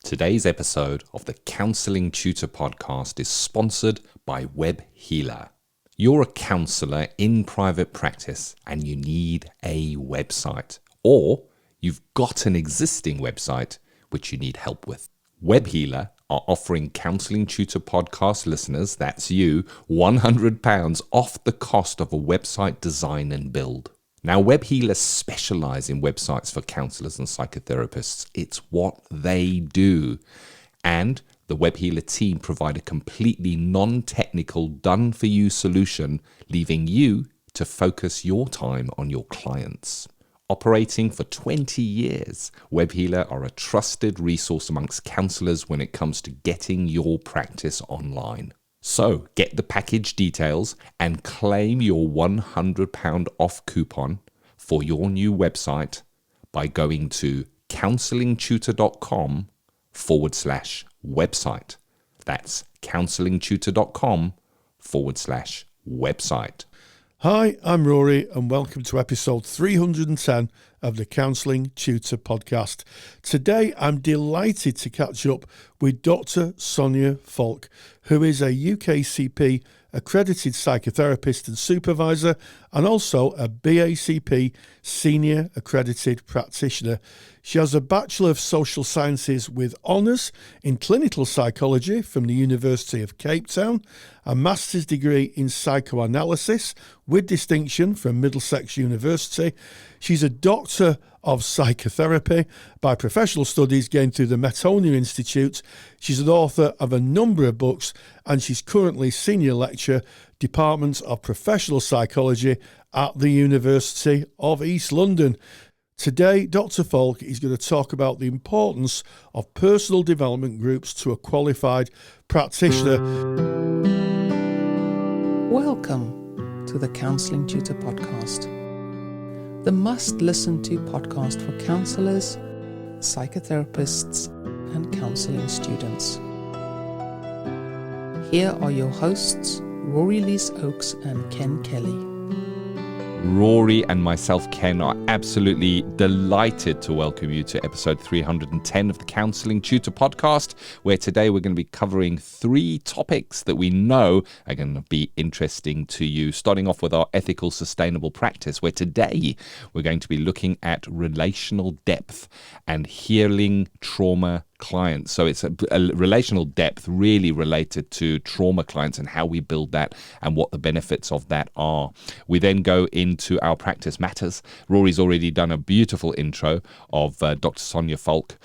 Today's episode of the Counselling Tutor Podcast is sponsored by Web Healer. You're a counsellor in private practice and you need a website, or you've got an existing website which you need help with. Web Healer are offering Counselling Tutor Podcast listeners, that's you, £100 off the cost of a website design and build. Now, Web Healers specialize in websites for counselors and psychotherapists. It's what they do. And the Web Healer team provide a completely non-technical, done-for-you solution, leaving you to focus your time on your clients. Operating for 20 years, Web Healer are a trusted resource amongst counselors when it comes to getting your practice online. So get the package details and claim your £100 off coupon for your new website by going to counsellingtutor.com/website. That's counsellingtutor.com/website. Hi, I'm Rory and welcome to episode 310 of the Counselling Tutor Podcast. Today I'm delighted to catch up with Dr Sonja Falck, who is a UKCP accredited psychotherapist and supervisor and also a BACP senior accredited practitioner. She has a Bachelor of Social Sciences with honours in clinical psychology from the University of Cape Town, a master's degree in psychoanalysis with distinction from Middlesex University. She's a doctor of psychotherapy by professional studies gained through the Metonia Institute. She's an author of a number of books and she's currently senior lecturer, Department of Professional Psychology at the University of East London. Today, Dr. Falck is going to talk about the importance of personal development groups to a qualified practitioner. Welcome to the Counselling Tutor Podcast, the must-listen-to podcast for counsellors, psychotherapists, and counselling students. Here are your hosts, Rory Oakes and Ken Kelly. Rory and myself, Ken, are absolutely delighted to welcome you to episode 310 of the Counselling Tutor Podcast, where today we're going to be covering three topics that we know are going to be interesting to you, starting off with our ethical, sustainable practice, where today we're going to be looking at relational depth and healing trauma clients. So it's a relational depth really related to trauma clients and how we build that and what the benefits of that are. We then go into our practice matters. Rory's already done a beautiful intro of Dr. Sonja Falck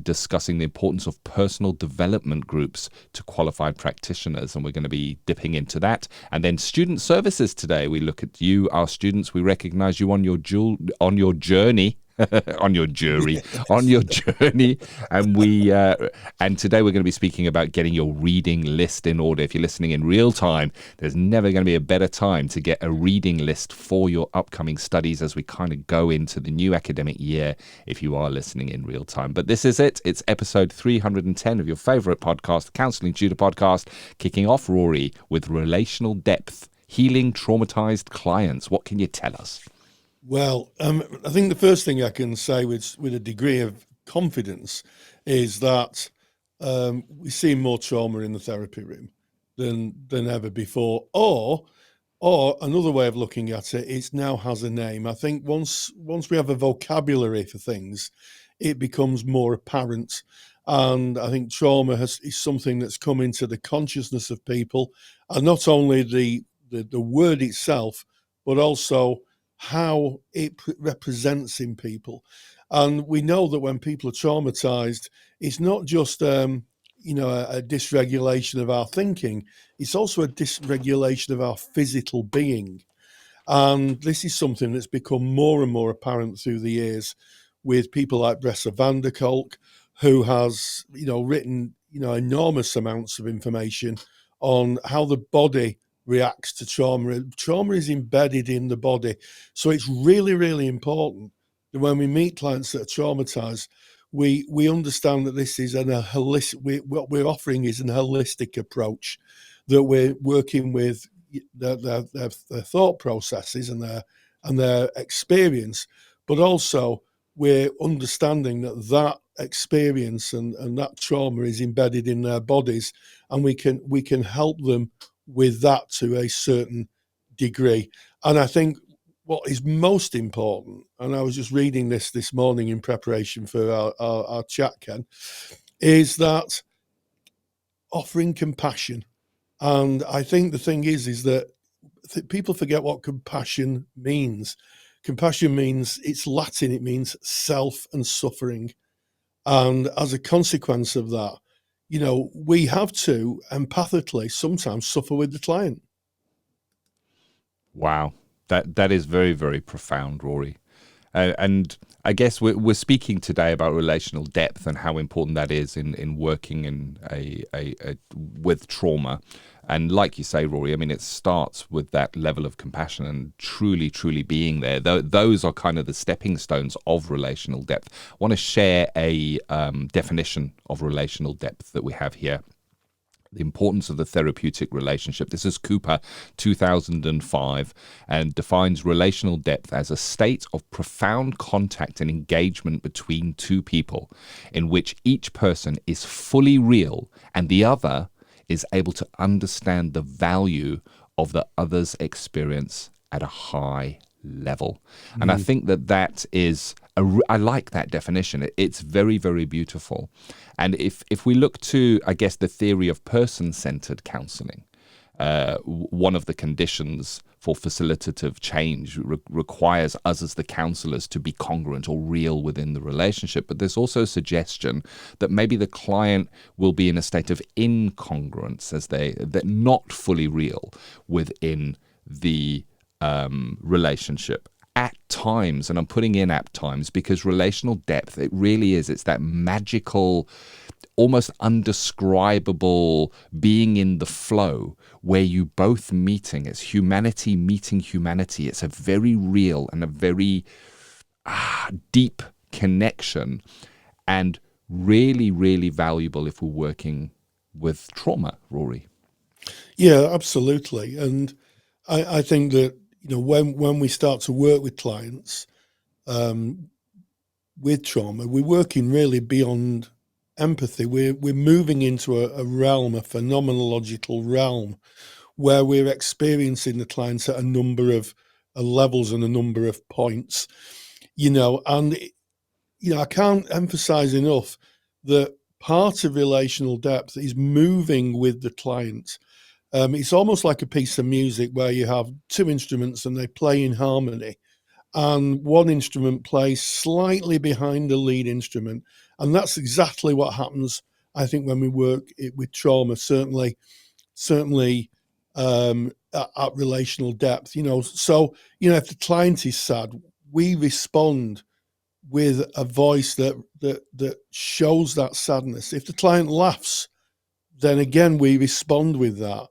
discussing the importance of personal development groups to qualified practitioners, and we're going to be dipping into that. And then student services today. We look at you, our students. We recognize you on your journey. on your journey, and today we're going to be speaking about getting your reading list in order. If you're listening in real time, there's never going to be a better time to get a reading list for your upcoming studies as we kind of go into the new academic year, if you are listening in real time. But this is it. It's episode 310 of your favorite podcast, the Counselling Tutor Podcast, kicking off, Rory, with relational depth, healing traumatized clients. What can you tell us? Well, I think the first thing I can say with a degree of confidence is that we see more trauma in the therapy room than ever before. Or another way of looking at it, it now has a name. I think once we have a vocabulary for things, it becomes more apparent. And I think trauma is something that's come into the consciousness of people, and not only the word itself, but also how it represents in people. And we know that when people are traumatized, it's not just a dysregulation of our thinking, it's also a dysregulation of our physical being. And this is something that's become more and more apparent through the years with people like Bressa van der Kolk, who has written enormous amounts of information on how the body reacts to trauma. Trauma is embedded in the body. So it's really, really important that when we meet clients that are traumatized, we understand that this is what we're offering is an holistic approach, that we're working with their thought processes and their experience, but also we're understanding that experience and that trauma is embedded in their bodies, and we can help them with that to a certain degree. And I think what is most important, and I was just reading this morning in preparation for our chat, Ken, is that offering compassion. And I think the thing is that people forget what compassion means. Compassion means, it's Latin, it means self and suffering. And as a consequence of that, we have to empathically sometimes suffer with the client. Wow. That is very, very profound, Rory. And I guess we're speaking today about relational depth and how important that is in working in with trauma. And like you say, Rory, I mean, it starts with that level of compassion and truly, truly being there. Those are kind of the stepping stones of relational depth. I want to share a definition of relational depth that we have here. The importance of the therapeutic relationship. This is Cooper, 2005, and defines relational depth as a state of profound contact and engagement between two people in which each person is fully real and the other is able to understand the value of the other's experience at a high level. And I think that is, I like that definition. It's very, very beautiful. And if we look to, I guess, the theory of person-centered counseling, one of the conditions for facilitative change requires us as the counselors to be congruent or real within the relationship. But there's also a suggestion that maybe the client will be in a state of incongruence, as they're not fully real within the relationship at times. And I'm putting in at times because relational depth, it really is, it's that magical, almost undescribable being in the flow where you both meeting. It's humanity meeting humanity. It's a very real and a very deep connection, and really, really valuable if we're working with trauma, Rory. Yeah, absolutely. And I think that, when we start to work with clients with trauma, we're working really beyond empathy. We're moving into a realm, a phenomenological realm, where we're experiencing the clients at a number of levels and a number of points, and I can't emphasize enough that part of relational depth is moving with the client. It's almost like a piece of music where you have two instruments and they play in harmony, and one instrument plays slightly behind the lead instrument. And that's exactly what happens, I think, when we work with trauma, certainly at relational depth. So, if the client is sad, we respond with a voice that shows that sadness. If the client laughs, then again, we respond with that.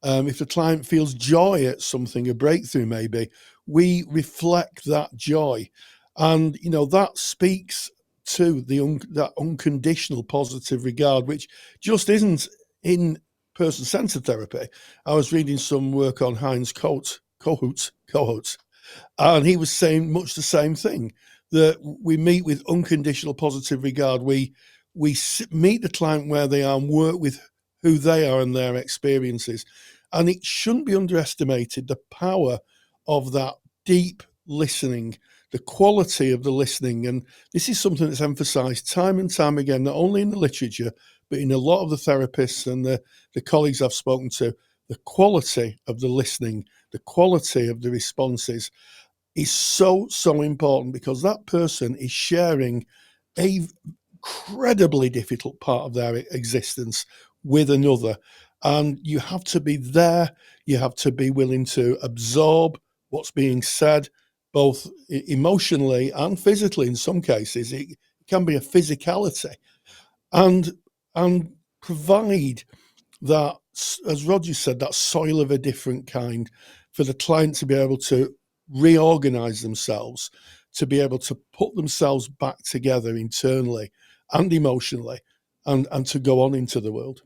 If the client feels joy at something, a breakthrough maybe, we reflect that joy. And, that speaks to that unconditional positive regard, which just isn't in person-centered therapy. I was reading some work on Heinz Kohut, and he was saying much the same thing, that we meet with unconditional positive regard. We meet the client where they are and work with who they are and their experiences. And it shouldn't be underestimated, the power of that deep listening, the quality of the listening. And this is something that's emphasized time and time again, not only in the literature, but in a lot of the therapists and the colleagues I've spoken to. The quality of the listening, the quality of the responses is so, so important, because that person is sharing a incredibly difficult part of their existence with another. And you have to be there. You have to be willing to absorb what's being said, both emotionally and physically. In some cases, it can be a physicality, and provide that, as Roger said, that soil of a different kind for the client to be able to reorganize themselves, to be able to put themselves back together internally and emotionally, and to go on into the world.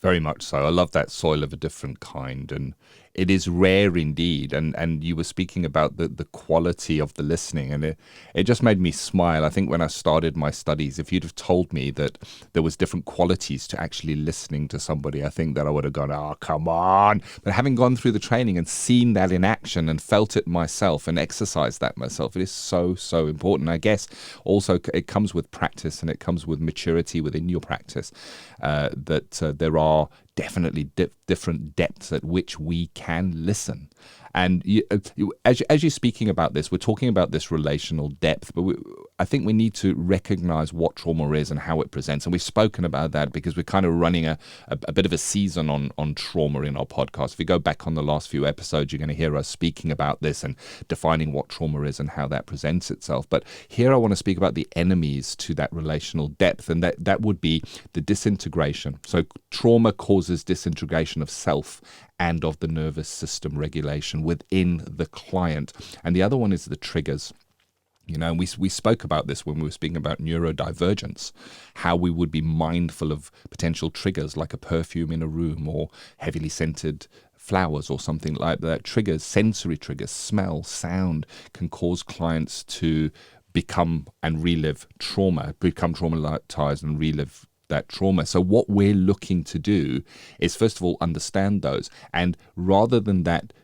Very much so. I love that soil of a different kind. And it is rare indeed. And you were speaking about the quality of the listening, and it just made me smile. I think when I started my studies, if you'd have told me that there was different qualities to actually listening to somebody, I think that I would have gone, oh, come on. But having gone through the training and seen that in action and felt it myself and exercised that myself, it is so, so important. I guess also it comes with practice, and it comes with maturity within your practice, that there are definitely different depths at which we can listen. And as you're speaking about this, we're talking about this relational depth, but I think we need to recognize what trauma is and how it presents. And we've spoken about that because we're kind of running a bit of a season on trauma in our podcast. If you go back on the last few episodes, you're going to hear us speaking about this and defining what trauma is and how that presents itself. But here I want to speak about the enemies to that relational depth, and that would be the disintegration. So trauma causes disintegration of self and of the nervous system regulation within the client. And the other one is the triggers. You know, we spoke about this when we were speaking about neurodivergence, how we would be mindful of potential triggers like a perfume in a room or heavily scented flowers or something like that. Triggers, sensory triggers, smell, sound, can cause clients to become and relive trauma, become traumatized and relive that trauma. So what we're looking to do is, first of all, understand those, and rather than that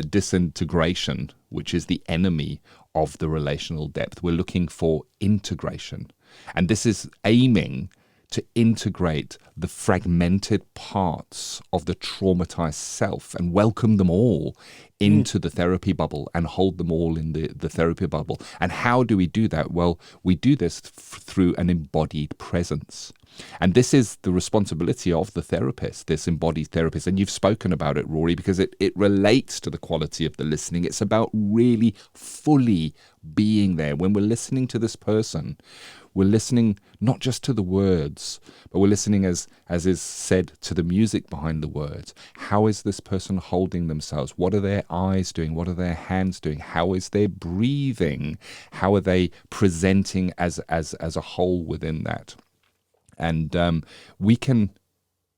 disintegration, which is the enemy of the relational depth, we're looking for integration. And this is aiming to integrate the fragmented parts of the traumatized self and welcome them all into the therapy bubble and hold them all in the therapy bubble. And how do we do that? Well, we do this through an embodied presence. And this is the responsibility of the therapist, this embodied therapist. And you've spoken about it, Rory, because it relates to the quality of the listening. It's about really fully being there. When we're listening to this person, we're listening not just to the words, but we're listening, as is said, to the music behind the words. How is this person holding themselves? What are their eyes doing? What are their hands doing? How is their breathing? How are they presenting as a whole within that? And we can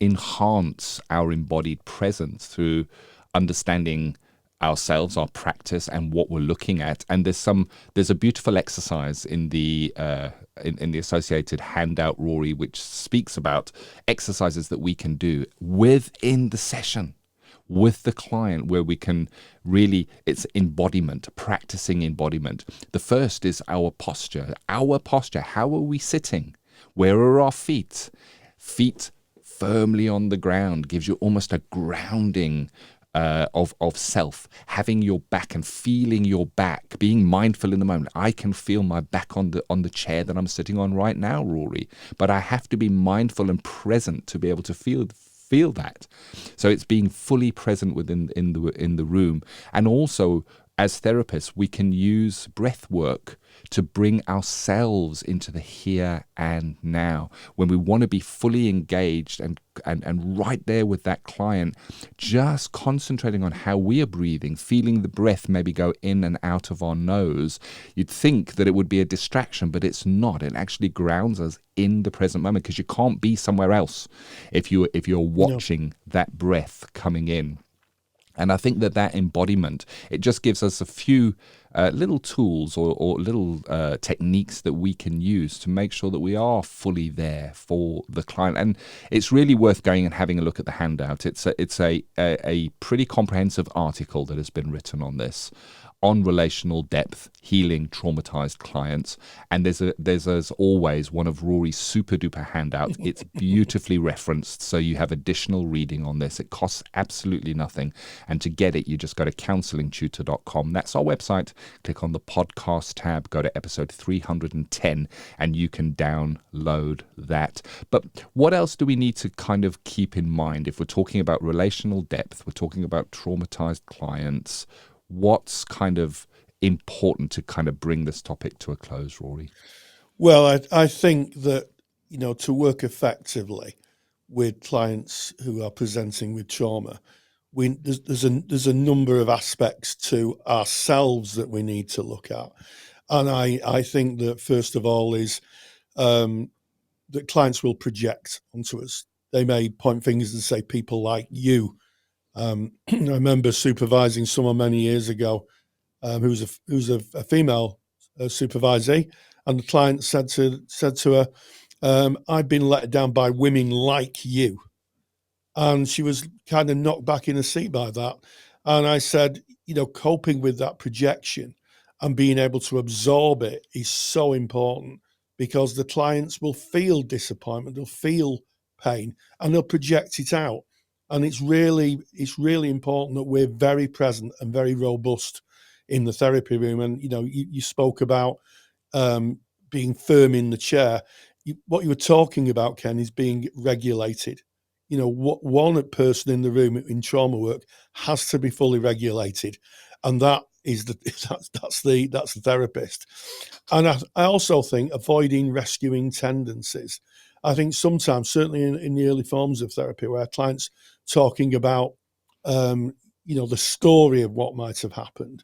enhance our embodied presence through understanding ourselves, our practice, and what we're looking at. And there's a beautiful exercise in the associated handout, Rory, which speaks about exercises that we can do within the session with the client, where we can really, it's embodiment, practicing embodiment. The first is our posture. Our posture, how are we sitting? Where are our feet? Feet firmly on the ground gives you almost a grounding of self, having your back and feeling your back, being mindful in the moment. I can feel my back on the chair that I'm sitting on right now, Rory, but I have to be mindful and present to be able to feel that. So it's being fully present within in the room. And also, as therapists, we can use breath work to bring ourselves into the here and now. When we want to be fully engaged and right there with that client, just concentrating on how we are breathing, feeling the breath maybe go in and out of our nose. You'd think that it would be a distraction, but it's not. It actually grounds us in the present moment, because you can't be somewhere else if you're watching that breath coming in. And I think that embodiment, it just gives us a few little tools or little techniques that we can use to make sure that we are fully there for the client. And it's really worth going and having a look at the handout. It's a pretty comprehensive article that has been written on this, on relational depth, healing traumatized clients. And there's as always one of Rory's super duper handouts. It's beautifully referenced, so you have additional reading on this. It costs absolutely nothing. And to get it, you just go to counsellingtutor.com. That's our website. Click on the podcast tab, go to episode 310, and you can download that. But what else do we need to kind of keep in mind if we're talking about relational depth? We're talking about traumatized clients. What's kind of important to kind of bring this topic to a close, Rory? Well, I think that, to work effectively with clients who are presenting with trauma, there's a number of aspects to ourselves that we need to look at. And I think that first of all is that clients will project onto us. They may point fingers and say, people like you I remember supervising someone many years ago who's a female supervisee, and the client said to her, "I've been let down by women like you," and she was kind of knocked back in her seat by that. And I said, coping with that projection and being able to absorb it is so important, because the clients will feel disappointment, they'll feel pain, and they'll project it out. And it's really important that we're very present and very robust in the therapy room. And you spoke about being firm in the chair. What you were talking about, Ken, is being regulated. One person in the room in trauma work has to be fully regulated, and that is that's the therapist. And I also think avoiding rescuing tendencies. I think sometimes, certainly in the early forms of therapy, where clients talking about the story of what might have happened,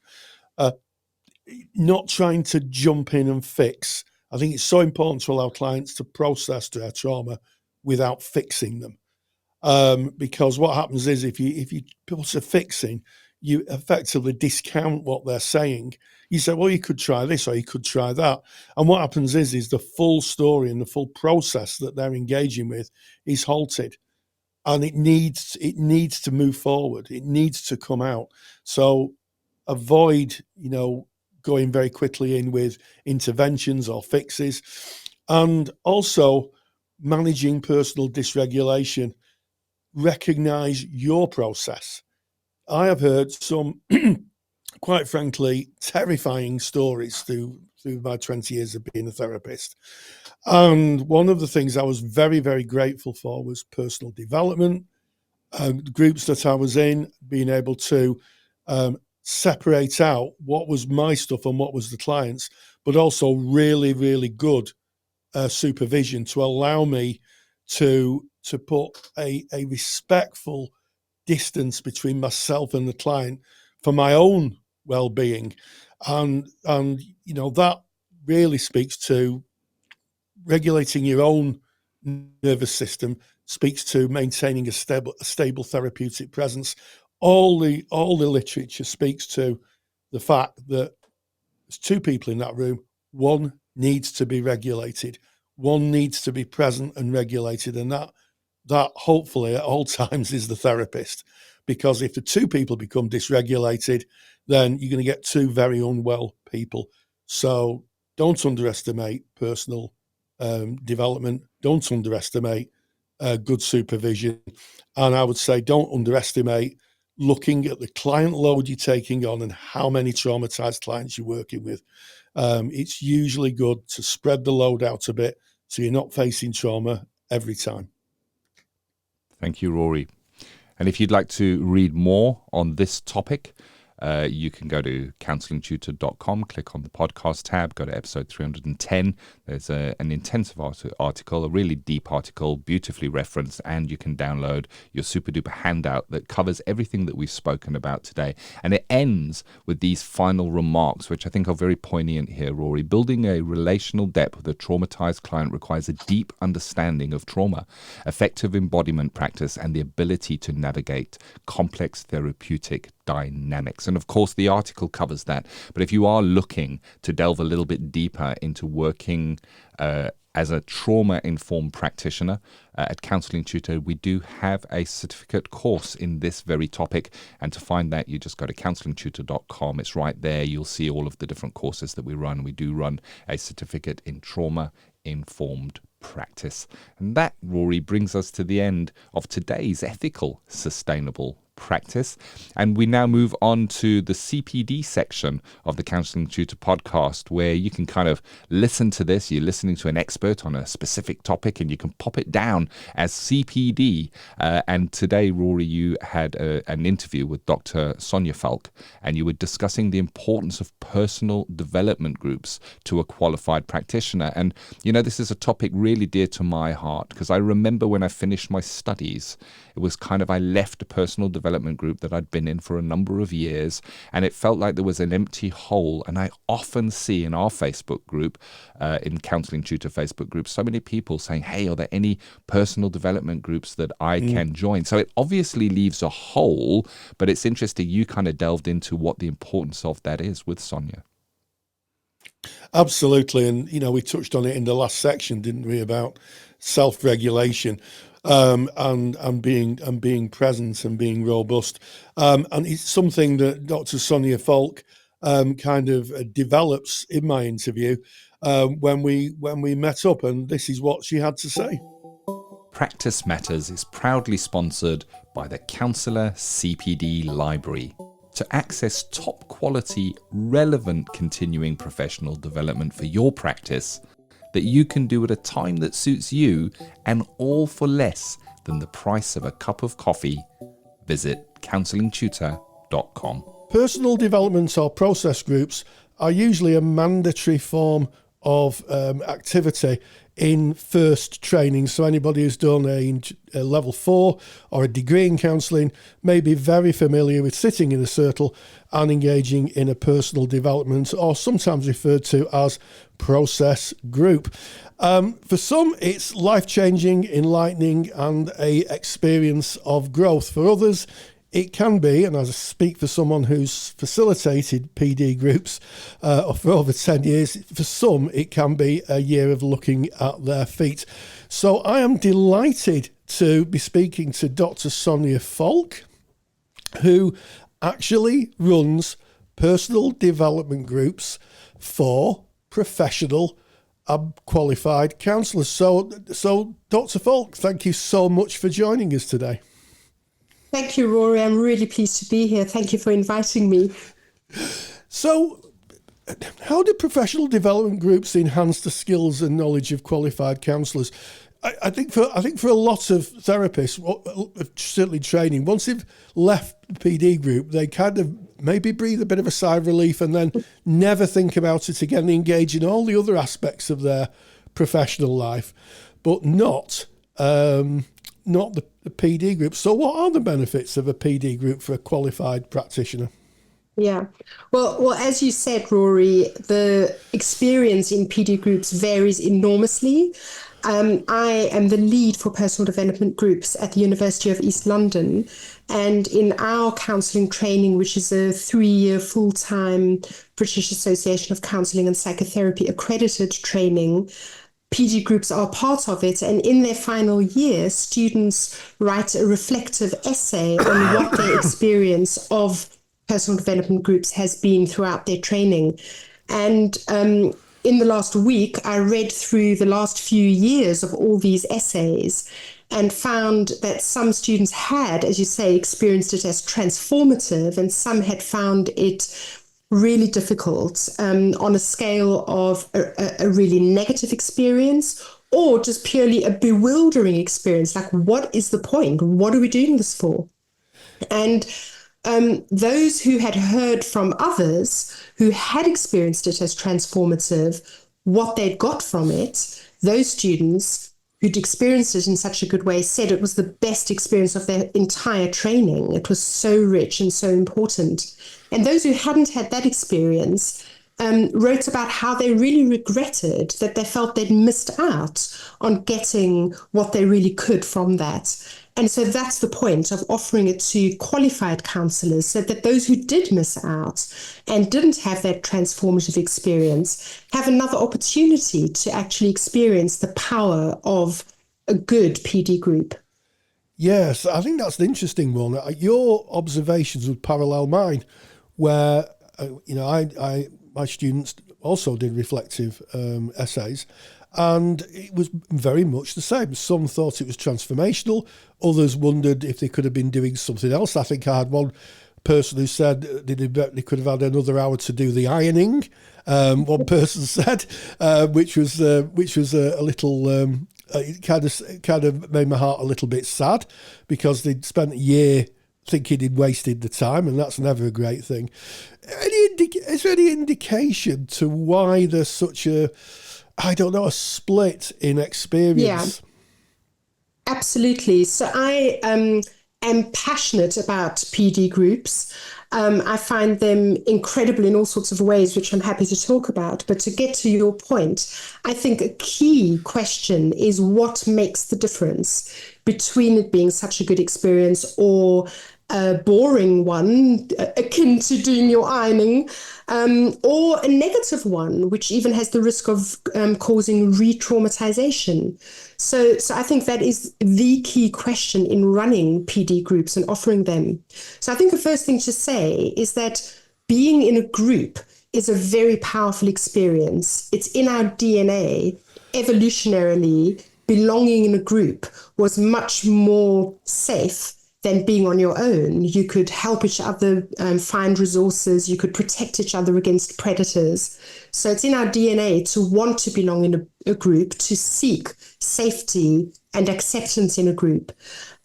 not trying to jump in and fix. I think it's so important to allow clients to process their trauma without fixing them. Because what happens is if you put a fixing, you effectively discount what they're saying. You say, well, you could try this or you could try that. And what happens is the full story and the full process that they're engaging with is halted. And it needs to move forward. It needs to come out. So avoid, going very quickly in with interventions or fixes, and also managing personal dysregulation. Recognize your process. I have heard some, quite frankly, terrifying stories through my 20 years of being a therapist. And one of the things I was very, very grateful for was personal development, groups that I was in, being able to separate out what was my stuff and what was the client's, but also really, really good supervision to allow me to put a respectful distance between myself and the client for my own well-being. And that really speaks to regulating your own nervous system, speaks to maintaining a stable therapeutic presence. All the literature speaks to the fact that there's two people in that room. One needs to be regulated. One needs to be present and regulated, and that hopefully at all times is the therapist. Because if the two people become dysregulated, then you're going to get two very unwell people. So don't underestimate personal development. Don't underestimate good supervision. And I would say don't underestimate looking at the client load you're taking on and how many traumatized clients you're working with. It's usually good to spread the load out a bit so you're not facing trauma every time. Thank you, Rory. And if you'd like to read more on this topic, you can go to counsellingtutor.com, click on the podcast tab, go to episode 310. There's an intensive article, a really deep article, beautifully referenced, and you can download your super duper handout that covers everything that we've spoken about today. And it ends with these final remarks, which I think are very poignant here, Rory. Building a relational depth with a traumatized client requires a deep understanding of trauma, effective embodiment practice, and the ability to navigate complex therapeutic dynamics. And of course, the article covers that. But if you are looking to delve a little bit deeper into working as a trauma-informed practitioner at Counselling Tutor, we do have a certificate course in this very topic. And to find that, you just go to counsellingtutor.com. It's right there. You'll see all of the different courses that we run. We do run a certificate in trauma-informed practice. And that, Rory, brings us to the end of today's ethical, sustainable practice. And we now move on to the CPD section of the Counselling Tutor podcast, where you can kind of listen to this. You're listening to an expert on a specific topic and you can pop it down as CPD. And today, Rory, you had an interview with Dr Sonja Falck, and you were discussing the importance of personal development groups to a qualified practitioner. And, this is a topic really dear to my heart, because I remember when I finished my studies, it was kind of, I left personal development development group that I'd been in for a number of years, and it felt like there was an empty hole. And I often see in our Facebook group, in Counselling Tutor Facebook group, so many people saying, hey, are there any personal development groups that I can join? So it obviously leaves a hole, but it's interesting you kind of delved into what the importance of that is with Sonja. Absolutely. And, we touched on it in the last section, didn't we, about self-regulation and being present and being robust. And it's something that Dr. Sonja Falck kind of develops in my interview when we met up, and this is what she had to say. Practice Matters is proudly sponsored by the Counsellor CPD Library. To access top quality, relevant continuing professional development for your practice that you can do at a time that suits you, and all for less than the price of a cup of coffee, visit counsellingtutor.com. Personal development or process groups are usually a mandatory form of activity in first training. So anybody who's done a level 4 or a degree in counselling may be very familiar with sitting in a circle and engaging in a personal development, or sometimes referred to as process group. For some, it's life-changing, enlightening, and a experience of growth. For others, it can be, and as I speak for someone who's facilitated PD groups for over 10 years, for some it can be a year of looking at their feet. So I am delighted to be speaking to Dr. Sonja Falck, who actually runs personal development groups for professional qualified counsellors. So Dr. Falck, thank you so much for joining us today. Thank you, Rory. I'm really pleased to be here. Thank you for inviting me. So, how do professional development groups enhance the skills and knowledge of qualified counsellors? I think for a lot of therapists, certainly training, once they've left the PD group, they kind of maybe breathe a bit of a sigh of relief and then never think about it again, engage in all the other aspects of their professional life, but not the PD group. So what are the benefits of a PD group for a qualified practitioner? Yeah. Well, as you said, Rory, the experience in PD groups varies enormously. I am the lead for personal development groups at the University of East London. And in our counselling training, which is a 3-year full-time British Association of Counselling and Psychotherapy accredited training, PD groups are part of it, and in their final year, students write a reflective essay on what their experience of personal development groups has been throughout their training. And in the last week, I read through the last few years of all these essays and found that some students had, as you say, experienced it as transformative, and some had found it really difficult on a scale of a really negative experience, or just purely a bewildering experience. Like, what is the point? What are we doing this for? And those who had heard from others who had experienced it as transformative, what they'd got from it, those students who'd experienced it in such a good way said it was the best experience of their entire training. It was so rich and so important. And those who hadn't had that experience wrote about how they really regretted that they felt they'd missed out on getting what they really could from that. And so that's the point of offering it to qualified counsellors, so that those who did miss out and didn't have that transformative experience have another opportunity to actually experience the power of a good PD group. Yes, I think that's an interesting one. Your observations would parallel mine, where my students also did reflective essays, and it was very much the same. Some thought it was transformational, others wondered if they could have been doing something else. I think I had one person who said they could have had another hour to do the ironing. One person said, which was a little. It kind of made my heart a little bit sad, because they'd spent a year thinking he'd wasted the time, and that's never a great thing. Is there any indication to why there's such a split in experience? Yeah, absolutely. So I am passionate about PD groups. I find them incredible in all sorts of ways, which I'm happy to talk about. But to get to your point, I think a key question is what makes the difference between it being such a good experience or a boring one, akin to doing your ironing, or a negative one, which even has the risk of causing re-traumatization. So I think that is the key question in running PD groups and offering them. So I think the first thing to say is that being in a group is a very powerful experience. It's in our DNA. Evolutionarily, belonging in a group was much more safe than being on your own. You could help each other find resources. You could protect each other against predators. So it's in our DNA to want to belong in a group, to seek safety and acceptance in a group.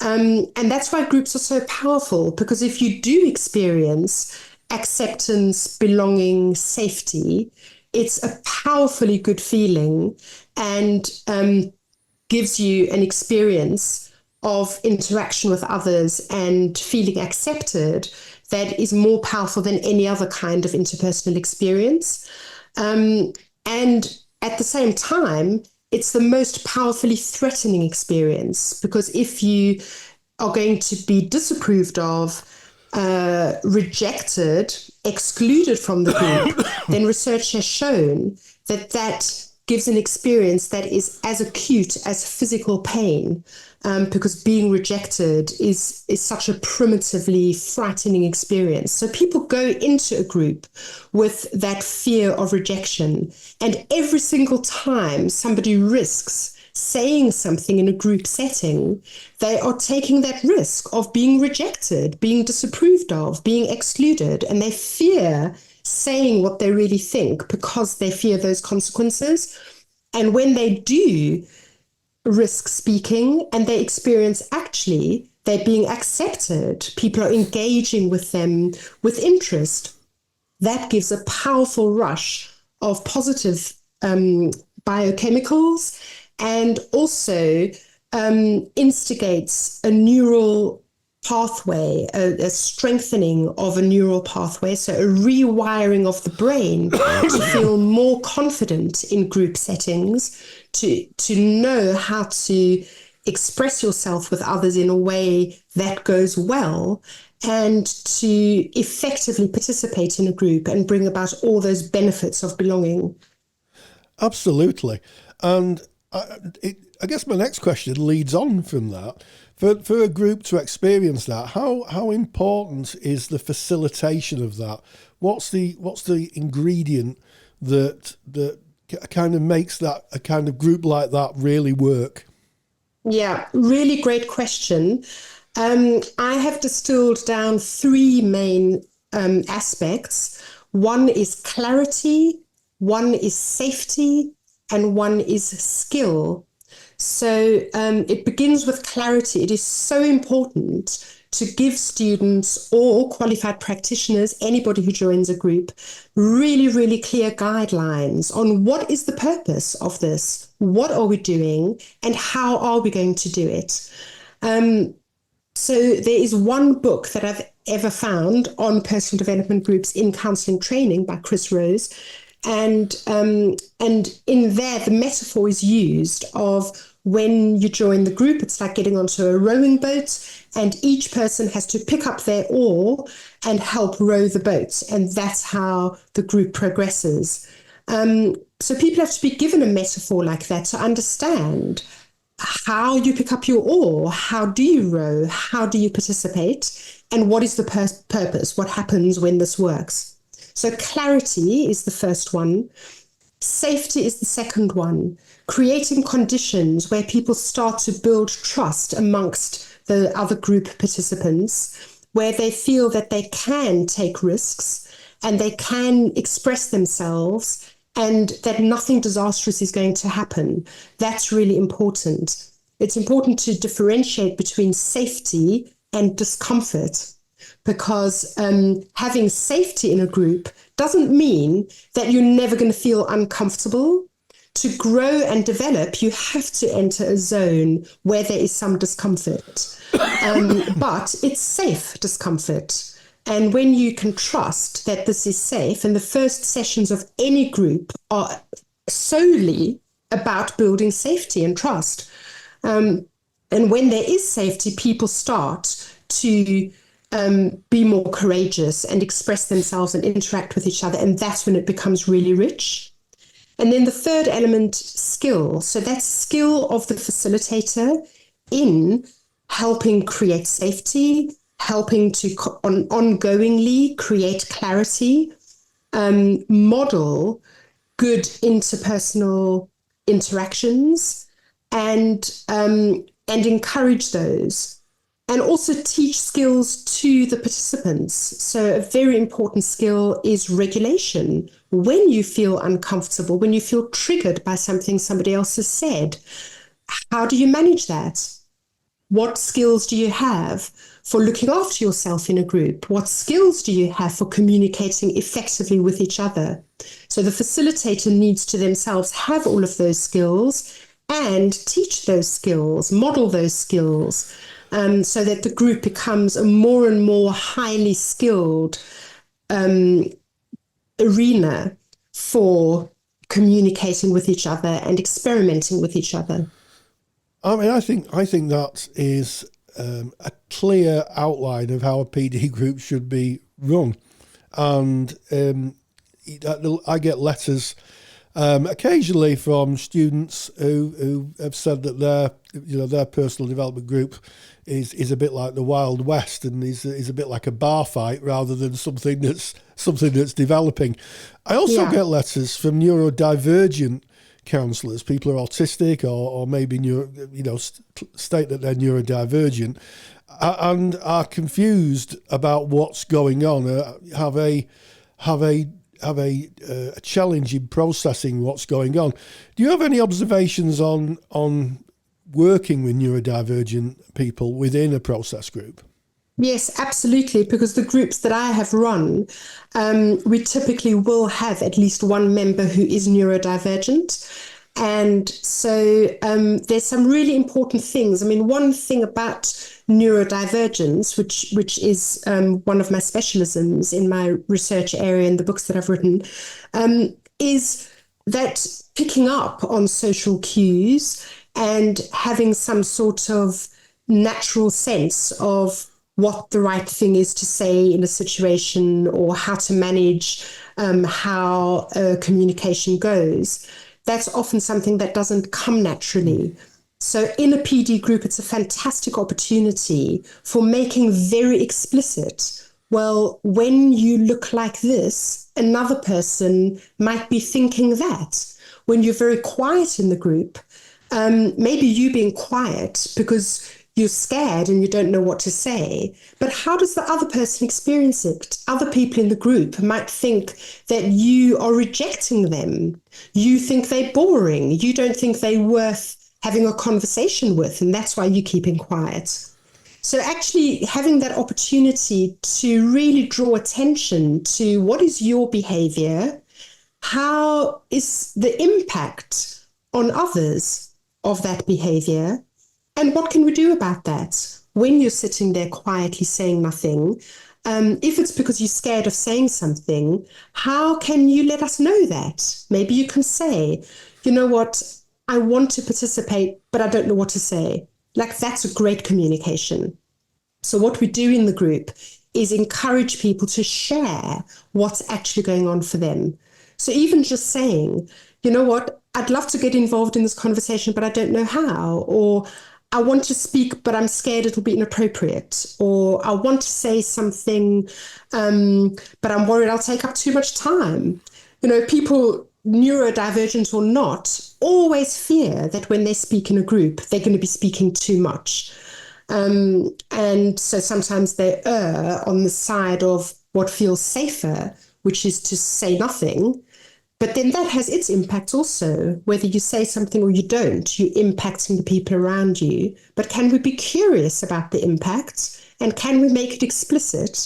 And that's why groups are so powerful, because if you do experience acceptance, belonging, safety, it's a powerfully good feeling and gives you an experience of interaction with others and feeling accepted that is more powerful than any other kind of interpersonal experience. And at the same time, it's the most powerfully threatening experience, because if you are going to be disapproved of, rejected, excluded from the group, then research has shown that that gives an experience that is as acute as physical pain, because being rejected is such a primitively frightening experience. So people go into a group with that fear of rejection, and every single time somebody risks saying something in a group setting, they are taking that risk of being rejected, being disapproved of, being excluded, and they fear saying what they really think because they fear those consequences. And when they do risk speaking and they experience actually they're being accepted, people are engaging with them with interest, that gives a powerful rush of positive biochemicals, and also instigates a neural pathway, a strengthening of a neural pathway, so a rewiring of the brain to feel more confident in group settings, to know how to express yourself with others in a way that goes well, and to effectively participate in a group and bring about all those benefits of belonging. Absolutely. And I guess my next question leads on from that. For a group to experience that, how important is the facilitation of that? What's the ingredient that kind of makes that a kind of group like that really work? Yeah, really great question. I have distilled down three main aspects. One is clarity, one is safety, and one is skill. So it begins with clarity. It is so important to give students or qualified practitioners, anybody who joins a group, really, really clear guidelines on what is the purpose of this, what are we doing, and how are we going to do it. So there is one book that I've ever found on personal development groups in counselling training by Chris Rose. And in there, the metaphor is used of when you join the group, it's like getting onto a rowing boat, and each person has to pick up their oar and help row the boat. And that's how the group progresses. So people have to be given a metaphor like that to understand how you pick up your oar, how do you row, how do you participate, and what is the purpose, what happens when this works. So clarity is the first one. Safety is the second one. Creating conditions where people start to build trust amongst the other group participants, where they feel that they can take risks and they can express themselves and that nothing disastrous is going to happen. That's really important. It's important to differentiate between safety and discomfort, because having safety in a group doesn't mean that you're never going to feel uncomfortable. to grow and develop, you have to enter a zone where there is some discomfort. But it's safe discomfort. And when you can trust that this is safe, and the first sessions of any group are solely about building safety and trust. And when there is safety, people start to be more courageous and express themselves and interact with each other. And that's when it becomes really rich. And then the third element, skill. So that's skill of the facilitator in helping create safety, helping to ongoingly create clarity, model good interpersonal interactions, and encourage those. And also teach skills to the participants. So a very important skill is regulation. When you feel uncomfortable, when you feel triggered by something somebody else has said, how do you manage that? What skills do you have for looking after yourself in a group? What skills do you have for communicating effectively with each other? So the facilitator needs to themselves have all of those skills and teach those skills, model those skills, so that the group becomes a more and more highly skilled arena for communicating with each other and experimenting with each other. I mean, I think that is a clear outline of how a PD group should be run, and I get letters occasionally from students who have said that their personal development group is a bit like the Wild West and is a bit like a bar fight rather than something that's developing. I also get letters from neurodivergent counsellors, people who are autistic or maybe state that they're neurodivergent and are confused about what's going on, have a challenge in processing what's going on. Do you have any observations on working with neurodivergent people within a process group? Yes, absolutely. Because the groups that I have run, we typically will have at least one member who is neurodivergent. And so there's some really important things. I mean, one thing about neurodivergence, which is one of my specialisms in my research area and the books that I've written, is that picking up on social cues and having some sort of natural sense of what the right thing is to say in a situation or how to manage how communication goes. That's often something that doesn't come naturally. So in a PD group, it's a fantastic opportunity for making very explicit, well, when you look like this, another person might be thinking that. When you're very quiet in the group, maybe you being quiet because you're scared and you don't know what to say. But how does the other person experience it? Other people in the group might think that you are rejecting them. You think they're boring. You don't think they're worth having a conversation with, and that's why you're keeping quiet. So actually having that opportunity to really draw attention to what is your behavior, how is the impact on others of that behavior, and what can we do about that when you're sitting there quietly saying nothing? If it's because you're scared of saying something, how can you let us know that? Maybe you can say, you know what, I want to participate, but I don't know what to say. Like, that's a great communication. So what we do in the group is encourage people to share what's actually going on for them. So even just saying, you know what, I'd love to get involved in this conversation, but I don't know how. Or I want to speak, but I'm scared it'll be inappropriate. Or I want to say something, but I'm worried I'll take up too much time. You know, people, neurodivergent or not, always fear that when they speak in a group, they're going to be speaking too much. And so sometimes they err on the side of what feels safer, which is to say nothing. But then that has its impact also. Whether you say something or you don't, you're impacting the people around you. But can we be curious about the impact? And can we make it explicit?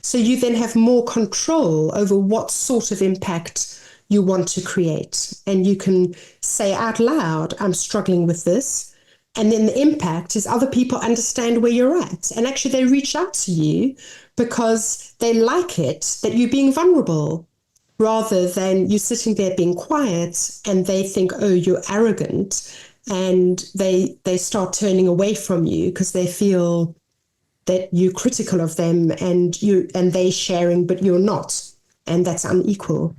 So you then have more control over what sort of impact you want to create. And you can say out loud, I'm struggling with this. And then the impact is other people understand where you're at. And actually they reach out to you because they like it that you're being vulnerable, rather than you sitting there being quiet and they think, oh, you're arrogant. And they start turning away from you because they feel that you're critical of them and they sharing, but you're not. And that's unequal.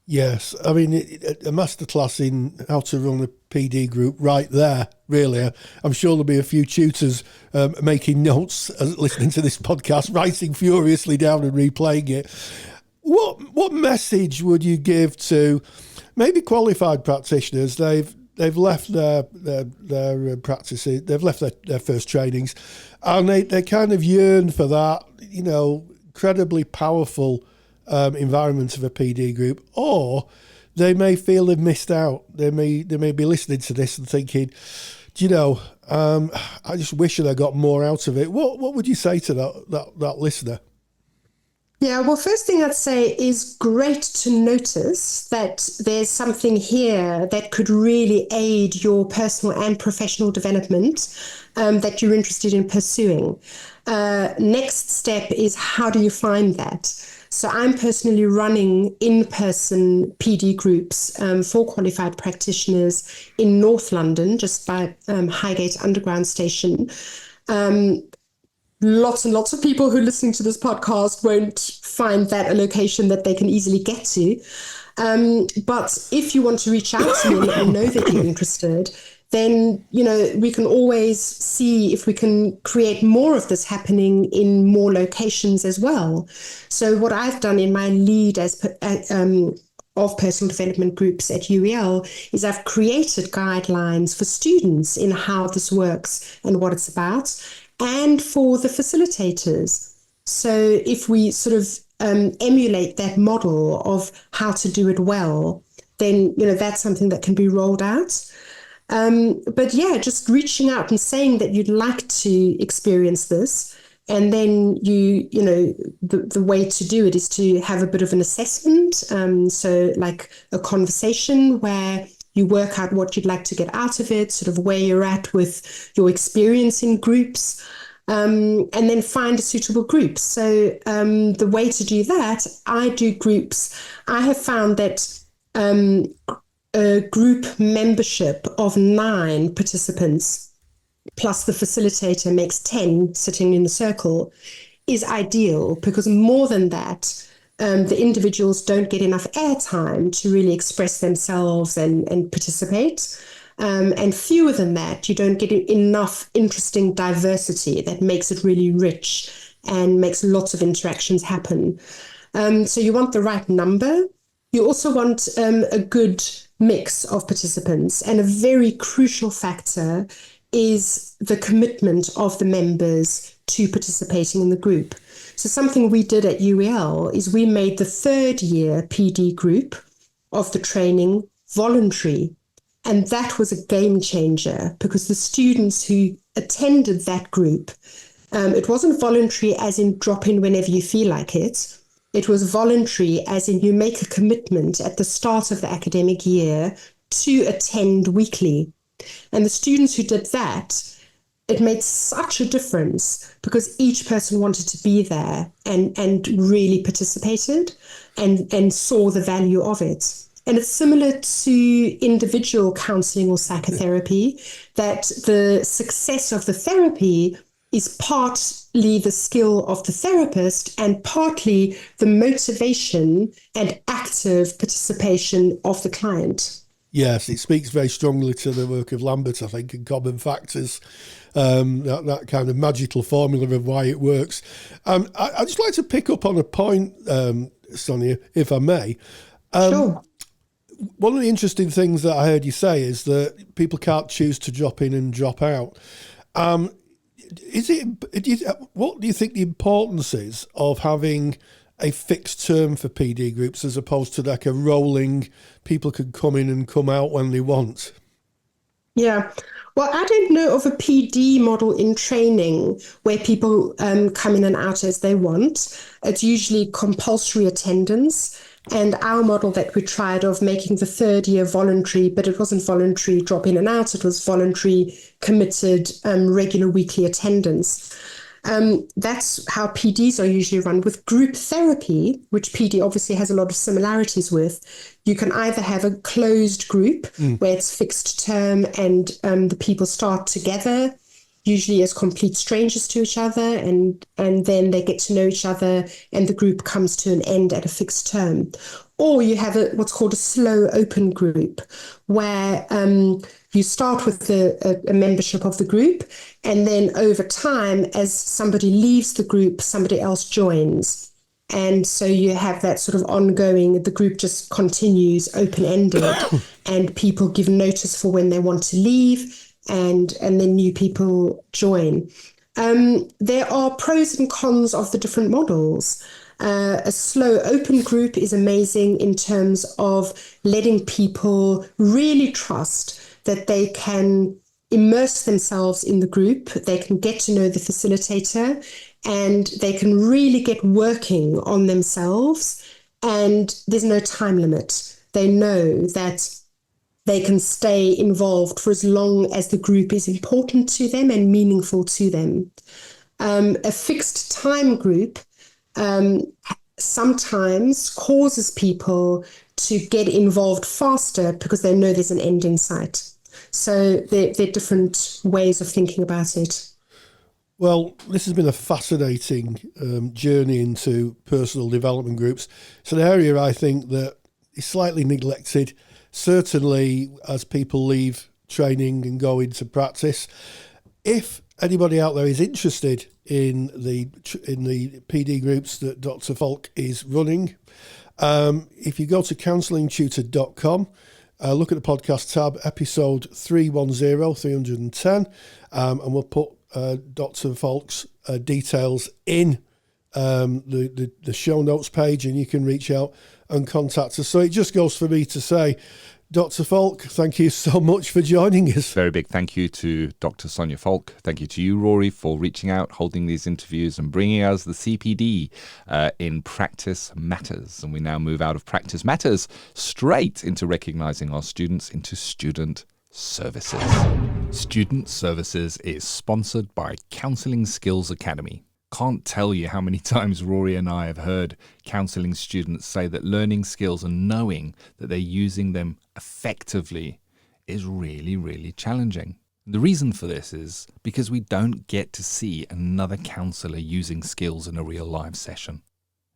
Yes, I mean, a masterclass in how to run a PD group right there, really. I'm sure there'll be a few tutors making notes, listening to this podcast, writing furiously down and replaying it. What message would you give to maybe qualified practitioners? They've left their practices, they've left their first trainings, and they kind of yearn for that, incredibly powerful environment of a PD group, or they may feel they've missed out. They may be listening to this and thinking, I just wish that I got more out of it. What would you say to that listener? Yeah, well, first thing I'd say is great to notice that there's something here that could really aid your personal and professional development that you're interested in pursuing. Next step is, how do you find that? So I'm personally running in-person PD groups for qualified practitioners in North London, just by Highgate Underground Station. Lots and lots of people who are listening to this podcast won't find that a location that they can easily get to. But if you want to reach out to me and let me know that you're interested, then, we can always see if we can create more of this happening in more locations as well. So what I've done in my lead of personal development groups at UEL is I've created guidelines for students in how this works and what it's about, and for the facilitators. So if we sort of emulate that model of how to do it well, then, that's something that can be rolled out. But yeah, just reaching out and saying that you'd like to experience this. And then the way to do it is to have a bit of an assessment. So like a conversation where you work out what you'd like to get out of it, sort of where you're at with your experience in groups, and then find a suitable group. So the way to do that, I do groups. I have found that a group membership of 9 participants plus the facilitator makes 10 sitting in the circle is ideal, because more than that, the individuals don't get enough airtime to really express themselves and participate. And fewer than that, you don't get enough interesting diversity that makes it really rich and makes lots of interactions happen. So you want the right number. You also want a good mix of participants, and a very crucial factor is the commitment of the members to participating in the group. So something we did at UEL is we made the 3rd year PD group of the training voluntary, and that was a game changer, because the students who attended that group, it wasn't voluntary as in drop in whenever you feel like it. It was voluntary as in you make a commitment at the start of the academic year to attend weekly. And the students who did that, it made such a difference, because each person wanted to be there and really participated and saw the value of it. And it's similar to individual counselling or psychotherapy, that the success of the therapy is partly the skill of the therapist and partly the motivation and active participation of the client. Yes, it speaks very strongly to the work of Lambert, I think, and common factors, that kind of magical formula of why it works. I'd just like to pick up on a point, Sonja, if I may. Sure. One of the interesting things that I heard you say is that people can't choose to drop in and drop out. What do you think the importance is of having a fixed term for PD groups as opposed to like a rolling, people can come in and come out when they want? Yeah. Well, I don't know of a PD model in training where people come in and out as they want. It's usually compulsory attendance. And our model that we tried of making the third year voluntary, but it wasn't voluntary drop in and out, it was voluntary, committed, regular weekly attendance. That's how PDs are usually run. With group therapy, which PD obviously has a lot of similarities with, you can either have a closed group where it's fixed term and the people start together, usually as complete strangers to each other, and then they get to know each other and the group comes to an end at a fixed term. Or you have what's called a slow open group, where you start with a membership of the group, and then over time, as somebody leaves the group, somebody else joins. And so you have that sort of ongoing, the group just continues open-ended and people give notice for when they want to leave, and then new people join. There are pros and cons of the different models. A slow open group is amazing in terms of letting people really trust that they can immerse themselves in the group, they can get to know the facilitator, and they can really get working on themselves, and there's no time limit. They know that they can stay involved for as long as the group is important to them and meaningful to them. A fixed time group sometimes causes people to get involved faster because they know there's an end in sight. So there are different ways of thinking about it. Well, this has been a fascinating journey into personal development groups. It's an area I think that is slightly neglected, certainly as people leave training and go into practice. If anybody out there is interested in the PD groups that Dr. Falck is running, if you go to counsellingtutor.com, look at the podcast tab, episode 310, and we'll put Dr. Falck's details in the show notes page, and you can reach out and contact us. So it just goes for me to say, Dr. Falck, thank you so much for joining us. Very big thank you to Dr. Sonja Falck. Thank you to you, Rory, for reaching out, holding these interviews and bringing us the CPD in Practice Matters. And we now move out of Practice Matters straight into recognising our students into Student Services. Student Services is sponsored by Counselling Skills Academy. Can't tell you how many times Rory and I have heard counselling students say that learning skills and knowing that they're using them effectively is really, really challenging. The reason for this is because we don't get to see another counsellor using skills in a real live session.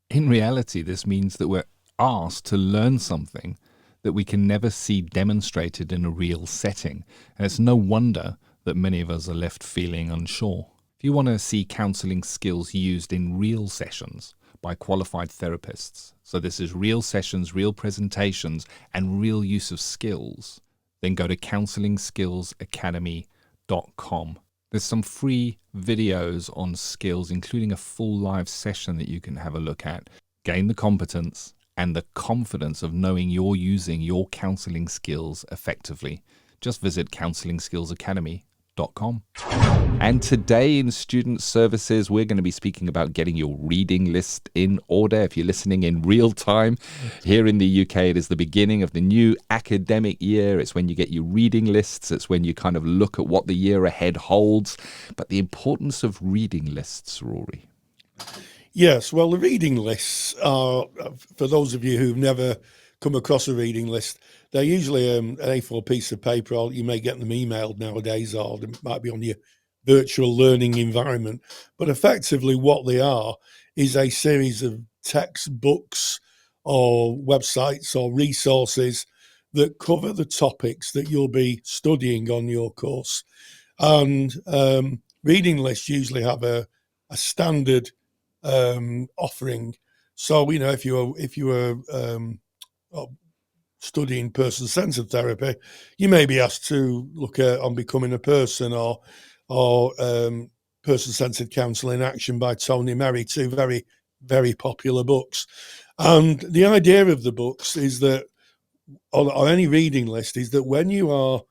In reality, this means that we're asked to learn something that we can never see demonstrated in a real setting, and it's no wonder that many of us are left feeling unsure. If you want to see counselling skills used in real sessions by qualified therapists, so this is real sessions, real presentations, and real use of skills, then go to counsellingskillsacademy.com. There's some free videos on skills, including a full live session that you can have a look at. Gain the competence and the confidence of knowing you're using your counselling skills effectively. Just visit counsellingskillsacademy.com. And today in Student Services, we're going to be speaking about getting your reading list in order. If you're listening in real time, here in the UK, it is the beginning of the new academic year. It's when you get your reading lists. It's when you kind of look at what the year ahead holds. But the importance of reading lists, Rory. Yes, well, the reading lists are, for those of you who've never come across a reading list, they're usually an A4 piece of paper, or you may get them emailed nowadays, or they might be on your virtual learning environment. But effectively what they are is a series of textbooks or websites or resources that cover the topics that you'll be studying on your course. And reading lists usually have a standard offering. So, you know, if you were studying person-centered therapy, you may be asked to look at On Becoming a Person or Person-Centered Counselling Action by Tony Merry, two very, very popular books. And the idea of the books is that, or any reading list, is that when you are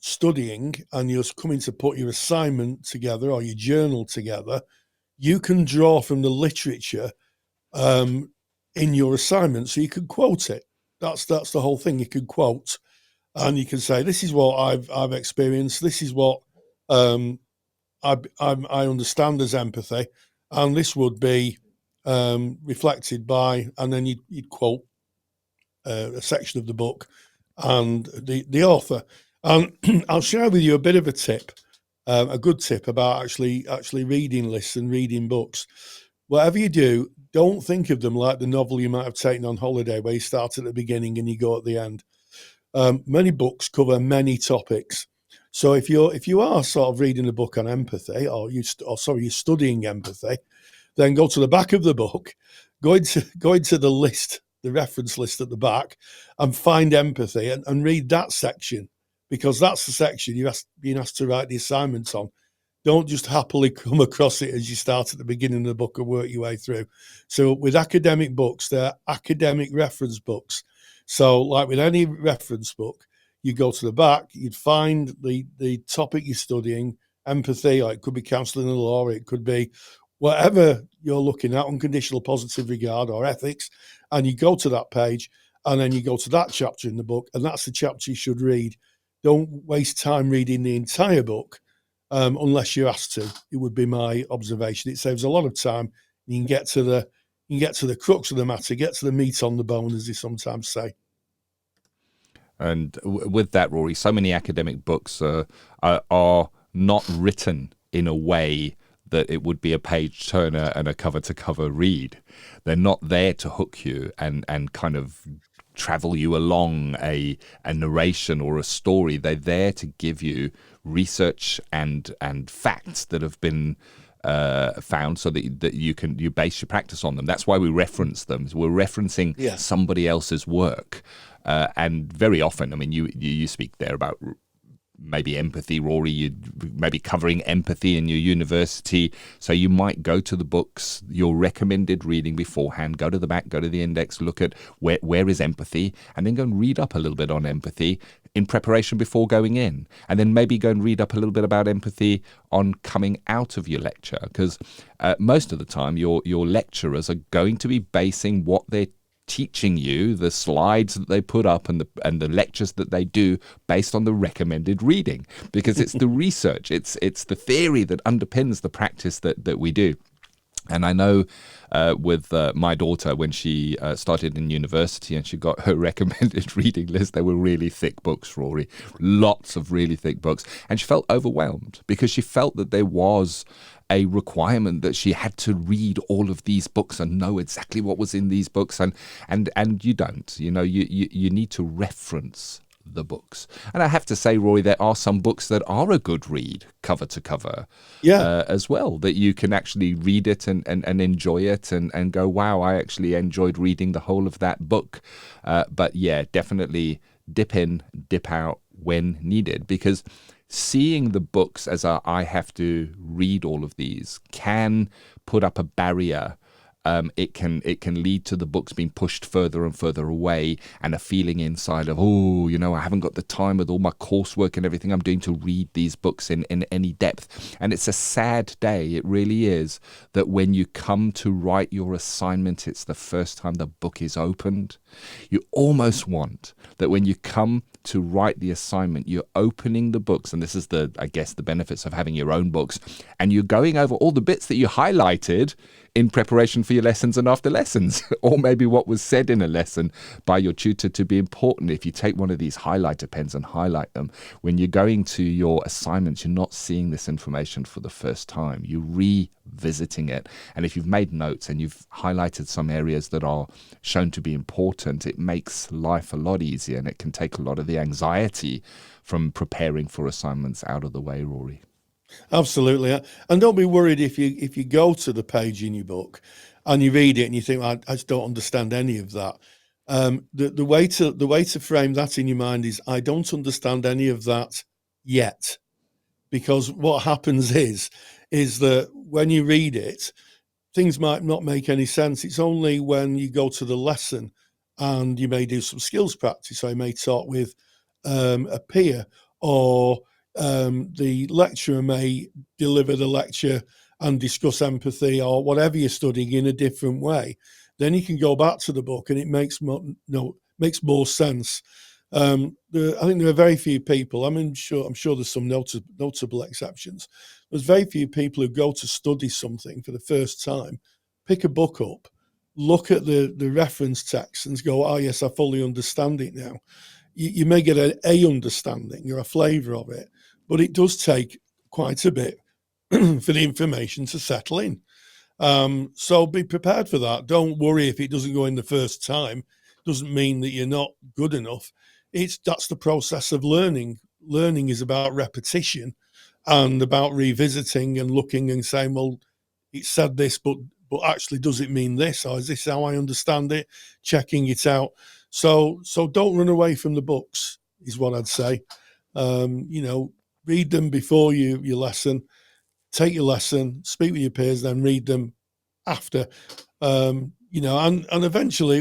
studying and you're coming to put your assignment together or your journal together, you can draw from the literature in your assignment, so you could quote it. That's the whole thing. You could quote, and you can say, "This is what I've experienced. This is what I understand as empathy, and this would be reflected by," and then you'd quote a section of the book and the author. And I'll share with you a bit of a tip, a good tip about actually reading lists and reading books. Whatever you do, don't think of them like the novel you might have taken on holiday, where you start at the beginning and you go at the end. Many books cover many topics. So if you are sort of reading a book on empathy, or you're studying empathy, then go to the back of the book, go into the list, the reference list at the back, and find empathy and read that section, because that's the section you're being asked to write the assignments on. Don't just happily come across it as you start at the beginning of the book and work your way through. So with academic books, they're academic reference books. So like with any reference book, you go to the back, you'd find the topic you're studying, empathy, or it could be counselling and law, or it could be whatever you're looking at, unconditional positive regard or ethics, and you go to that page, and then you go to that chapter in the book, and that's the chapter you should read. Don't waste time reading the entire book unless you're asked to. It would be my observation. It saves a lot of time. You can get to the crux of the matter, get to the meat on the bone, as they sometimes say. And with that, Rory, so many academic books are not written in a way that it would be a page turner and a cover to cover read. They're not there to hook you and kind of travel you along a narration or a story. They're there to give you research and facts that have been found, so that you base your practice on them. That's why we reference them. We're referencing somebody else's work, and very often, I mean, you speak there about maybe empathy, Rory. You maybe covering empathy in your university, so you might go to the books, your recommended reading beforehand, go to the back, go to the index, look at where is empathy, and then go and read up a little bit on empathy in preparation before going in, and then maybe go and read up a little bit about empathy on coming out of your lecture, because most of the time your lecturers are going to be basing what they're teaching you, the slides that they put up and the lectures that they do, based on the recommended reading, because it's the research, it's the theory that underpins the practice that we do. And I know with my daughter, when she started in university and she got her recommended reading list, they were really thick books, Rory, lots of really thick books. And she felt overwhelmed because she felt that there was a requirement that she had to read all of these books and know exactly what was in these books. And you don't, you need to reference the books. And I have to say, Rory, there are some books that are a good read cover to cover as well, that you can actually read it and enjoy it and go, wow, I actually enjoyed reading the whole of that book. But yeah, definitely dip in, dip out when needed, because seeing the books as I have to read all of these can put up a barrier. It can lead to the books being pushed further and further away, and a feeling inside of, I haven't got the time with all my coursework and everything I'm doing to read these books in any depth. And it's a sad day, it really is, that when you come to write your assignment, it's the first time the book is opened. You almost want that when you come to write the assignment, you're opening the books, and this is the benefits of having your own books, and you're going over all the bits that you highlighted in preparation for your lessons and after lessons, or maybe what was said in a lesson by your tutor to be important. If you take one of these highlighter pens and highlight them, when you're going to your assignments, you're not seeing this information for the first time. You're revisiting it. And if you've made notes and you've highlighted some areas that are shown to be important, it makes life a lot easier, and it can take a lot of the anxiety from preparing for assignments out of the way, Rory. Absolutely. And don't be worried if you go to the page in your book and you read it and you think, I just don't understand any of that. The way to frame that in your mind is, I don't understand any of that yet. Because what happens is that when you read it, things might not make any sense. It's only when you go to the lesson and you may do some skills practice, or you may talk with a peer, or the lecturer may deliver the lecture and discuss empathy or whatever you're studying in a different way, then you can go back to the book and it makes more sense. I think there are very few people. I'm sure there's some notable exceptions. There's very few people who go to study something for the first time, pick a book up, look at the reference text and go, oh yes, I fully understand it now. You may get a understanding or a flavour of it, but it does take quite a bit for the information to settle in. So be prepared for that. Don't worry if it doesn't go in the first time. Doesn't mean that you're not good enough. That's the process of learning. Learning is about repetition and about revisiting and looking and saying, well, it said this, but actually does it mean this? Or is this how I understand it? Checking it out. So don't run away from the books is what I'd say. Read them before your lesson, take your lesson, speak with your peers, then read them after, and eventually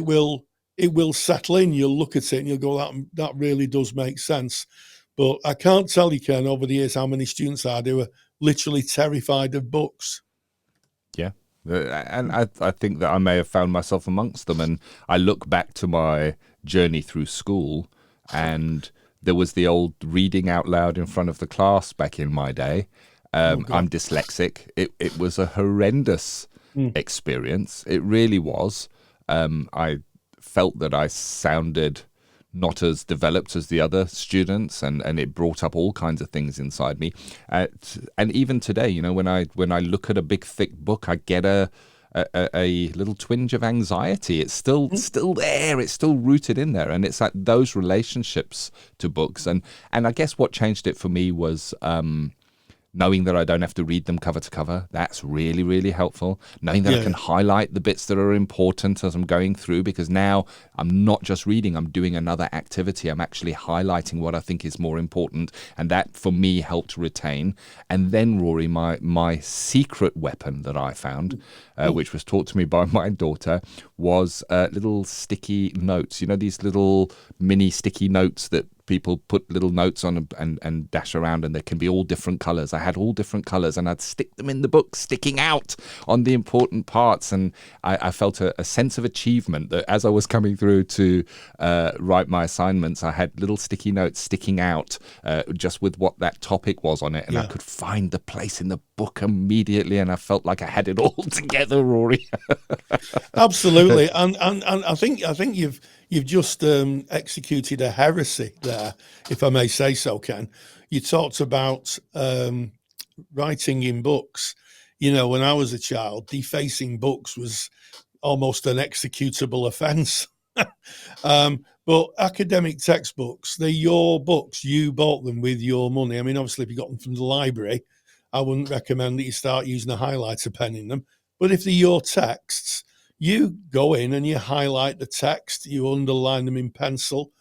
it will settle in. You'll look at it and you'll go, that really does make sense. But I can't tell you, Ken, over the years how many students I do are literally terrified of books. Yeah. And I think that I may have found myself amongst them. And I look back to my journey through school, and there was the old reading out loud in front of the class back in my day. I'm dyslexic. It was a horrendous experience. It really was. I felt that I sounded not as developed as the other students, and it brought up all kinds of things inside me. And even today, when I look at a big thick book, I get a little twinge of anxiety. It's still there. It's still rooted in there, and it's like those relationships to books. And I guess what changed it for me was knowing that I don't have to read them cover to cover. That's really, really helpful. Knowing that I can highlight the bits that are important as I'm going through, because now I'm not just reading, I'm doing another activity. I'm actually highlighting what I think is more important. And that, for me, helped retain. And then, Rory, my secret weapon that I found, which was taught to me by my daughter, was little sticky notes. These little mini sticky notes that people put little notes on and dash around, and they can be all different colours. I had all different colours, and I'd stick them in the book, sticking out on the important parts. And I felt a sense of achievement that as I was coming through to write my assignments, I had little sticky notes sticking out just with what that topic was on it. And I could find the place in the book immediately, and I felt like I had it all together, Rory. Absolutely. And I think you've just executed a heresy there, if I may say so, Ken. You talked about writing in books. When I was a child, defacing books was almost an executable offence. But academic textbooks, they're your books. You bought them with your money. I mean, obviously, if you got them from the library, I wouldn't recommend that you start using a highlighter pen in them. But if they're your texts, you go in and you highlight the text, you underline them in pencil,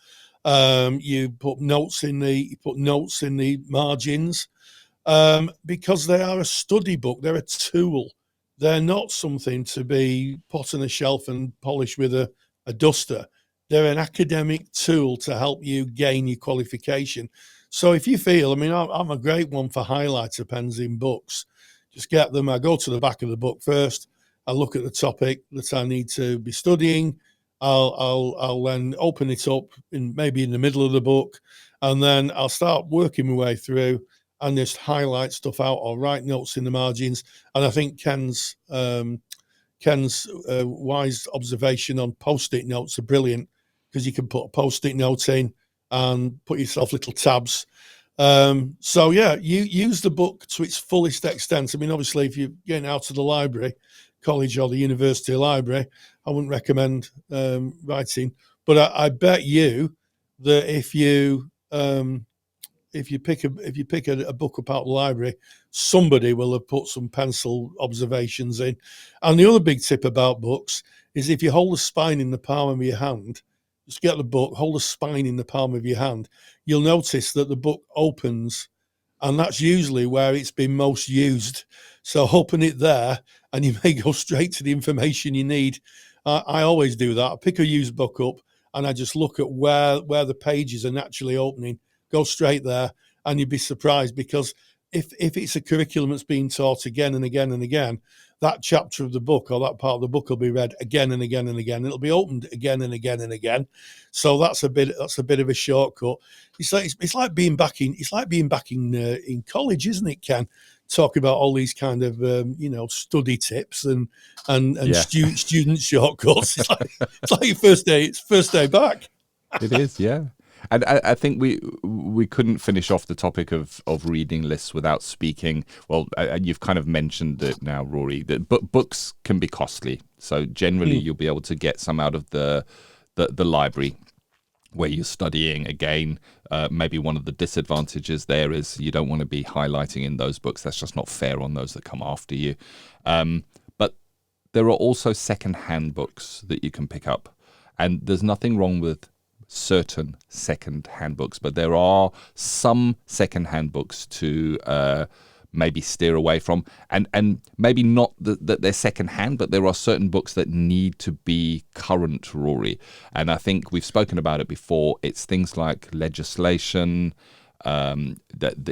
you put notes in the margins, because they are a study book. They're a tool. They're not something to be put on a shelf and polished with a duster. They're an academic tool to help you gain your qualification. So if you feel, I'm a great one for highlighter pens in books. Just get them. I go to the back of the book first. I look at the topic that I need to be studying. I'll then open it up maybe in the middle of the book, and then I'll start working my way through and just highlight stuff out or write notes in the margins. And I think Ken's wise observation on post-it notes are brilliant, because you can put a post-it note in and put yourself little tabs. You use the book to its fullest extent. Obviously, if you're getting out of the library, college or the university library, I wouldn't recommend writing. But I bet you that if you pick a book up out of the library, somebody will have put some pencil observations in. And the other big tip about books is, if you hold the spine in the palm of your hand, just get the book, hold the spine in the palm of your hand, you'll notice that the book opens, and that's usually where it's been most used. So open it there, and you may go straight to the information you need. I always do that. I pick a used book up, and I just look at where the pages are naturally opening, go straight there, and you'd be surprised, because if it's a curriculum that's being taught again and again and again, that chapter of the book or that part of the book will be read again and again and again. It'll be opened again and again and again. So that's a bit of a shortcut. It's like being back in college, isn't it, Ken? Talk about all these kind of study tips and student shortcuts. It's like your first day back. It is, yeah. And I think we couldn't finish off the topic of reading lists without speaking. Well, you've kind of mentioned it now, Rory, that books can be costly. So generally, you'll be able to get some out of the library where you're studying. Again, maybe one of the disadvantages there is you don't want to be highlighting in those books. That's just not fair on those that come after you. But there are also second-hand books that you can pick up. And there's nothing wrong with certain second-hand books, but there are some second-hand books to maybe steer away from, and maybe not that they're second-hand, but there are certain books that need to be current, Rory. And I think we've spoken about it before. It's things like legislation, the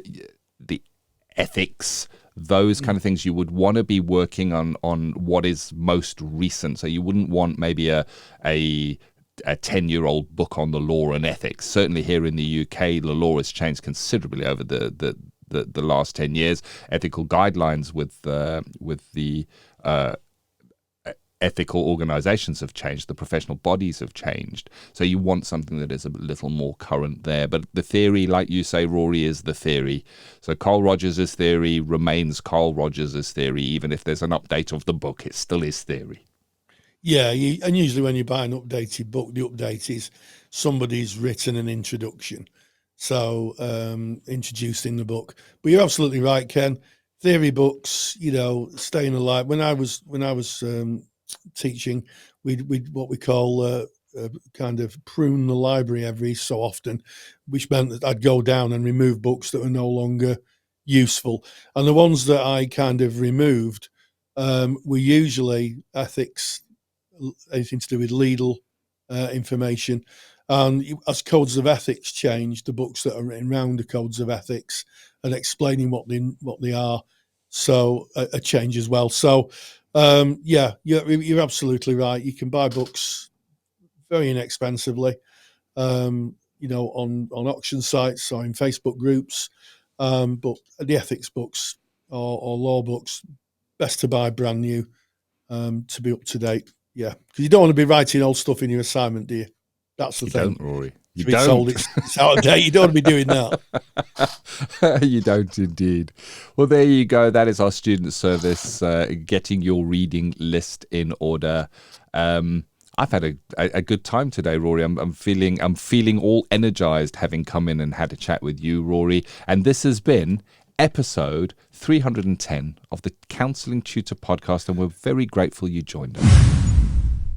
ethics, those kind of things. You would want to be working on what is most recent. So you wouldn't want maybe a 10-year-old book on the law and ethics. Certainly here in the UK, the law has changed considerably over the last 10 years. Ethical guidelines with the ethical organizations have changed. The professional bodies have changed. So you want something that is a little more current there. But the theory, like you say, Rory, is the theory. So Carl Rogers' theory remains Carl Rogers' theory. Even if there's an update of the book, it still is theory. Yeah, and usually when you buy an updated book, the update is somebody's written an introduction, so introducing the book. But you're absolutely right, Ken. Theory books, staying alive. When I was teaching, we'd what we call kind of prune the library every so often, which meant that I'd go down and remove books that were no longer useful. And the ones that I kind of removed were usually ethics, anything to do with legal information. And as codes of ethics change, the books that are written around the codes of ethics and explaining what they are, so a change as well. So you're absolutely right. You can buy books very inexpensively, on auction sites or in Facebook groups. But the ethics books or law books, best to buy brand new to be up to date. Yeah, because you don't want to be writing old stuff in your assignment, do you? That's the thing. You don't, Rory. You don't. Told it's out of date. You don't want to be doing that. You don't indeed. Well, there you go. That is our student service, getting your reading list in order. I've had a good time today, Rory. I'm feeling all energized having come in and had a chat with you, Rory. And this has been episode 310 of the Counselling Tutor Podcast, and we're very grateful you joined us.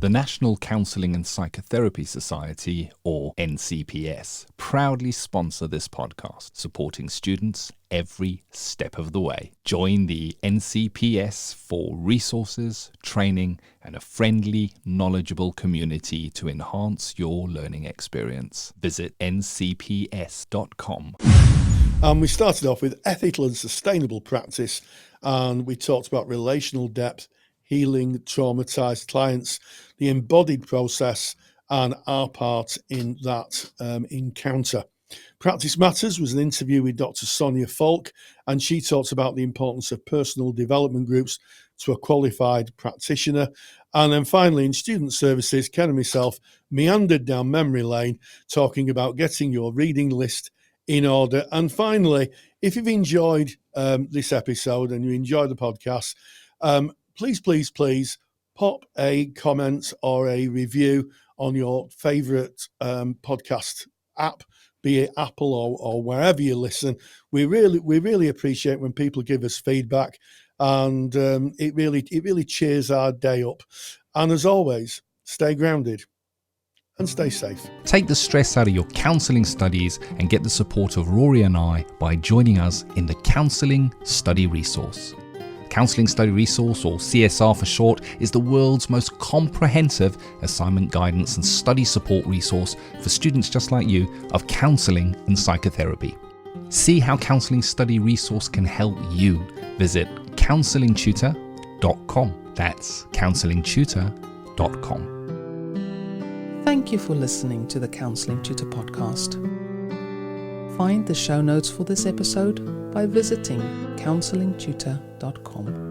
The National Counselling and Psychotherapy Society, or NCPS, proudly sponsor this podcast, supporting students every step of the way. Join the NCPS for resources, training, and a friendly, knowledgeable community to enhance your learning experience. Visit ncps.com. We started off with ethical and sustainable practice, and we talked about relational depth, healing traumatized clients, the embodied process, and our part in that encounter. Practice Matters was an interview with Dr Sonja Falck, and she talks about the importance of personal development groups to a qualified practitioner. And then finally, in student services, Ken and myself meandered down memory lane, talking about getting your reading list in order. And finally, if you've enjoyed this episode and you enjoy the podcast, please pop a comment or a review on your favorite podcast app, be it Apple or wherever you listen. We really appreciate when people give us feedback, and it really cheers our day up. And as always, stay grounded and stay safe. Take the stress out of your counselling studies and get the support of Rory and I by joining us in the Counselling Study Resource. Counselling Study Resource, or CSR for short, is the world's most comprehensive assignment guidance and study support resource for students just like you of counselling and psychotherapy. See how Counselling Study Resource can help you. Visit counsellingtutor.com. That's counsellingtutor.com. Thank you for listening to the Counselling Tutor Podcast. Find the show notes for this episode by visiting counsellingtutor.com.